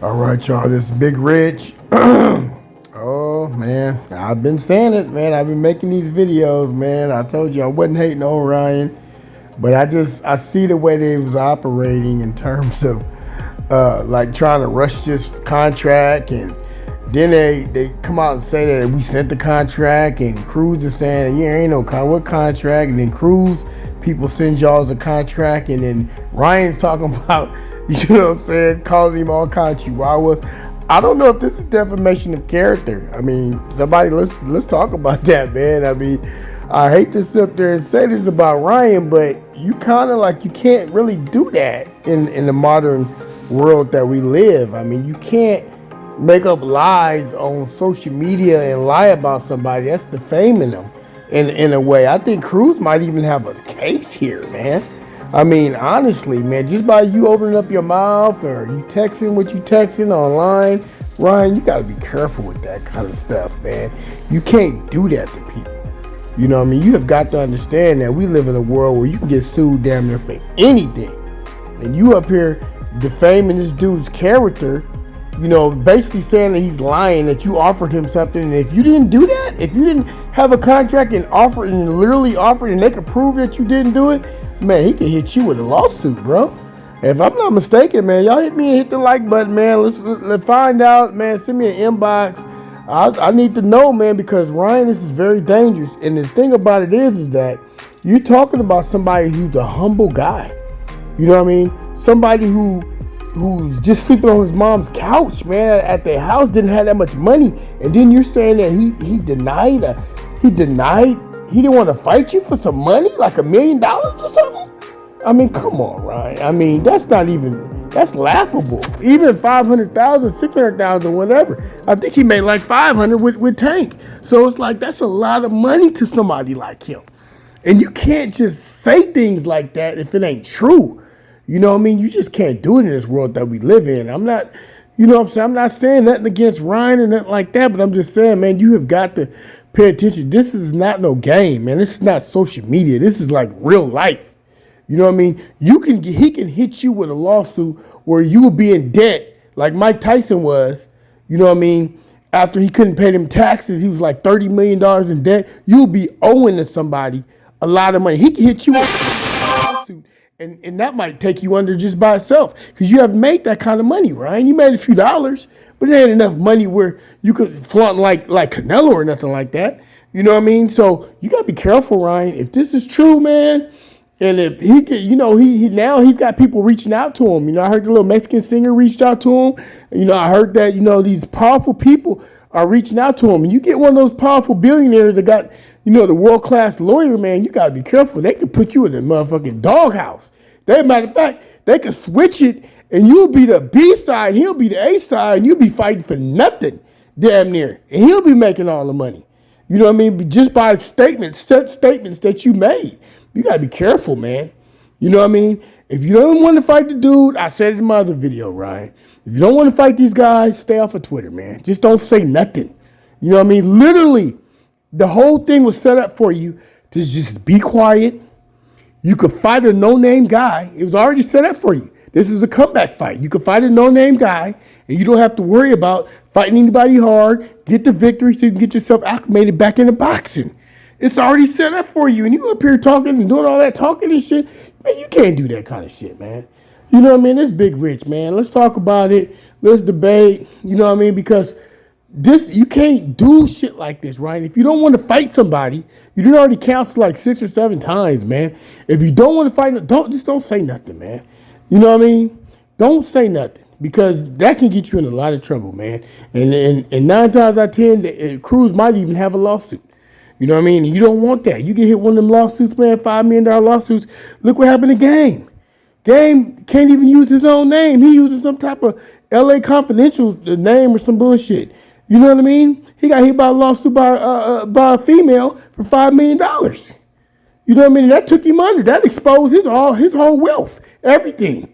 All right, y'all. This is Big Rich. Oh man, I've been saying it, man. I've been making these videos, man. I told you I wasn't hating on Ryan, but I see the way they was operating in terms of like trying to rush this contract, and then they come out and say that we sent the contract, and Cruz is saying yeah, ain't no what contract, and then Cruz people send y'all the contract, and then Ryan's talking about you know what I'm saying, calling him all kinds of chihuahuas. I don't know if this is defamation of character. I mean, somebody let's talk about that, man. I mean, I hate to sit up there and say this about Ryan, but you kind of like you can't really do that in the modern world that we live. I mean, you can't make up lies on social media and lie about somebody. That's defaming them in a way. I think Cruz might even have a case here, man. I mean, honestly, man, just by you opening up your mouth or you texting what you texting online, Ryan, you got to be careful with that kind of stuff, man. You can't do that to people. You know what I mean? You have got to understand that we live in a world where you can get sued damn near for anything. And you up here defaming this dude's character, you know, basically saying that he's lying, that you offered him something. And if you didn't do that, if you didn't have a contract and offer and literally offered and they could prove that you didn't do it, man, he could hit you with a lawsuit, bro. If I'm not mistaken, man, y'all hit me and hit the like button, man. Let's find out, man. Send me an inbox. I need to know, man, because Ryan, this is very dangerous. And the thing about it is that you're talking about somebody who's a humble guy. You know what I mean? Somebody who's just sleeping on his mom's couch, man, at their house, didn't have that much money, and then you're saying that he didn't want to fight you for some money, like $1 million or something. I mean, come on, Ryan. I mean, that's laughable. Even 500,000, 600,000, whatever. I think he made like 500 with Tank. So it's like that's a lot of money to somebody like him, and you can't just say things like that if it ain't true. You know what I mean? You just can't do it in this world that we live in. I'm not, you know what I'm saying? I'm not saying nothing against Ryan and nothing like that, but I'm just saying, man, you have got to pay attention. This is not no game, man. This is not social media. This is like real life. You know what I mean? He can hit you with a lawsuit where you will be in debt like Mike Tyson was, you know what I mean? After he couldn't pay them taxes, he was like $30 million in debt. You'll be owing to somebody a lot of money. He can hit you with a lawsuit. And that might take you under just by itself because you haven't made that kind of money, Ryan. You made a few dollars, but it ain't enough money where you could flaunt like Canelo or nothing like that. You know what I mean? So you got to be careful, Ryan. If this is true, man, and if he could, you know, now he's got people reaching out to him. You know, I heard the little Mexican singer reached out to him. You know, I heard that, you know, these powerful people are reaching out to him. And you get one of those powerful billionaires that got, you know, the world-class lawyer, man, you got to be careful. They could put you in a motherfucking doghouse. Matter of fact, they could switch it and you'll be the B side, he'll be the A side, and you'll be fighting for nothing, damn near. And he'll be making all the money. You know what I mean? Just by statements that you made. You got to be careful, man. You know what I mean? If you don't want to fight the dude, I said it in my other video, Ryan. If you don't want to fight these guys, stay off of Twitter, man. Just don't say nothing. You know what I mean? Literally, the whole thing was set up for you to just be quiet. You could fight a no-name guy. It was already set up for you. This is a comeback fight. You could fight a no-name guy, and you don't have to worry about fighting anybody hard, get the victory so you can get yourself acclimated back into boxing. It's already set up for you, and you up here talking and doing all that talking and shit. Man, you can't do that kind of shit, man. You know what I mean? This Big Rich, man. Let's talk about it. Let's debate. You know what I mean? Because you can't do shit like this, right? If you don't want to fight somebody, you didn't already counsel like 6 or 7 times, man. If you don't want to fight, don't say nothing, man. You know what I mean? Don't say nothing because that can get you in a lot of trouble, man. And 9 times out of 10, Cruz might even have a lawsuit. You know what I mean? You don't want that. You get hit one of them lawsuits, man, $5 million lawsuits. Look what happened to Game. Game can't even use his own name. He uses some type of LA Confidential name or some bullshit. You know what I mean? He got hit by a lawsuit by a female for $5 million. You know what I mean? That took him under. That exposed his whole wealth, everything.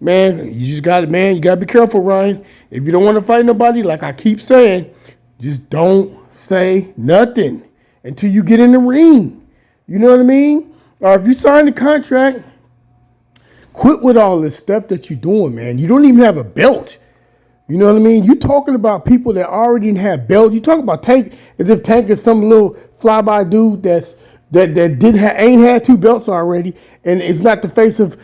Man, you just got to be careful, Ryan. If you don't want to fight nobody, like I keep saying, just don't say nothing until you get in the ring. You know what I mean? Or if you sign the contract, quit with all this stuff that you're doing, man. You don't even have a belt. You know what I mean? You talking about people that already didn't have belts. You talk about Tank as if Tank is some little flyby dude that ain't had 2 belts already, and it's not the face of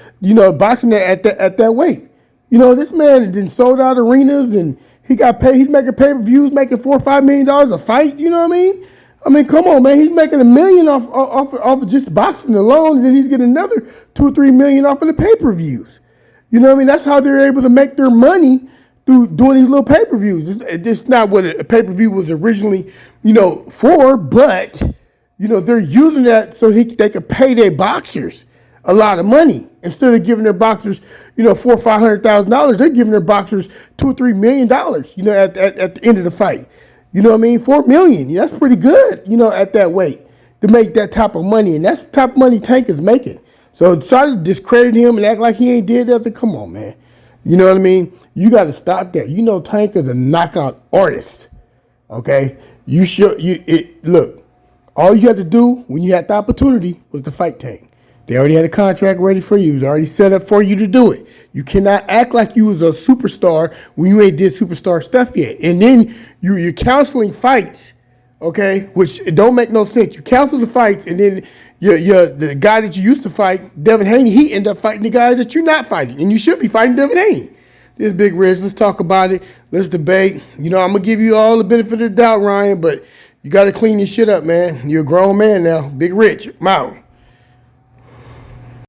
boxing at that weight. This man then sold out arenas, and he got paid. He's making pay-per-views, making $4 or $5 million a fight. You know what I mean? I mean, come on, man. He's making $1 million off of just boxing alone, and then he's getting another $2 or $3 million off of the pay-per-views. You know what I mean? That's how they're able to make their money through doing these little pay-per-views. It's not what a pay-per-view was originally, for, but, they're using that so they could pay their boxers a lot of money. Instead of giving their boxers, $400,000 or $500,000, they're giving their boxers $2 or $3 million, at the end of the fight. You know what I mean? $4 million. That's pretty good, at that weight to make that type of money. And that's the type of money Tank is making. So try to discredit him and act like he ain't did that. Come on, man. You know what I mean? You got to stop that. Tank is a knockout artist. Okay? Look, all you had to do when you had the opportunity was to fight Tank. They already had a contract ready for you. It was already set up for you to do it. You cannot act like you was a superstar when you ain't did superstar stuff yet. And then you're counseling fights, okay, which don't make no sense. You counsel the fights, and then the guy that you used to fight, Devin Haney, he ended up fighting the guy that you're not fighting. And you should be fighting Devin Haney. This Big Rich. Let's talk about it. Let's debate. I'm going to give you all the benefit of the doubt, Ryan, but you got to clean your shit up, man. You're a grown man now. Big Rich. I'm out.